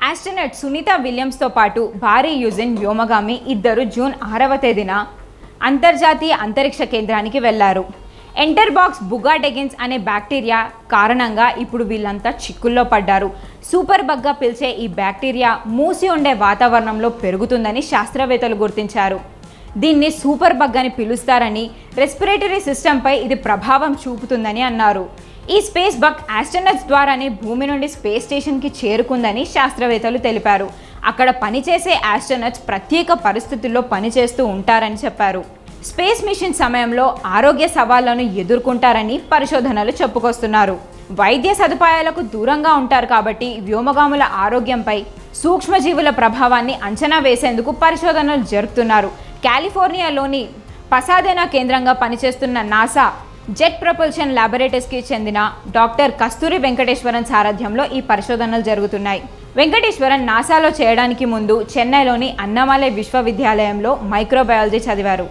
Astronaut Sunitha విలియమ్స్తో పాటు భారీ యుజిన్ వ్యోమగామి ఇద్దరు జూన్ 6వ తేదీన అంతర్జాతీయ అంతరిక్ష కేంద్రానికి వెళ్లారు. ఎంటర్బాక్స్ బుగాటెగిన్స్ అనే బ్యాక్టీరియా కారణంగా ఇప్పుడు వీళ్ళంతా చిక్కుల్లో పడ్డారు. సూపర్ బగ్గా పిలిచే ఈ బ్యాక్టీరియా మూసి ఉండే వాతావరణంలో పెరుగుతుందని శాస్త్రవేత్తలు గుర్తించారు. దీన్ని సూపర్ బగ్ అని పిలుస్తారని, రెస్పిరేటరీ సిస్టంపై ఇది ప్రభావం చూపుతుందని అన్నారు. ఈ స్పేస్ బగ్ ఆస్ట్రోనట్స్ ద్వారానే భూమి నుండి స్పేస్ స్టేషన్కి చేరుకుందని శాస్త్రవేత్తలు తెలిపారు. అక్కడ పనిచేసే ఆస్ట్రోనట్స్ ప్రత్యేక పరిస్థితుల్లో పనిచేస్తూ ఉంటారని చెప్పారు. స్పేస్ మిషన్ సమయంలో ఆరోగ్య సవాళ్లను ఎదుర్కొంటారని పరిశోధనలు చెప్పుకొస్తున్నారు. వైద్య సదుపాయాలకు దూరంగా ఉంటారు కాబట్టి వ్యోమగాముల ఆరోగ్యంపై సూక్ష్మజీవుల ప్రభావాన్ని అంచనా వేసేందుకు పరిశోధనలు జరుపుతున్నారు. కాలిఫోర్నియాలోని పసాదెనా కేంద్రంగా పనిచేస్తున్న నాసా జెట్ ప్రొపల్షన్ ల్యాబొరేటరీస్కి చెందిన డాక్టర్ కస్తూరి వెంకటేశ్వరన్ సారథ్యంలో ఈ పరిశోధనలు జరుగుతున్నాయి. వెంకటేశ్వరన్ నాసాలో చేయడానికి ముందు చెన్నైలోని అన్నామలై విశ్వవిద్యాలయంలో మైక్రోబయాలజీ చదివారు.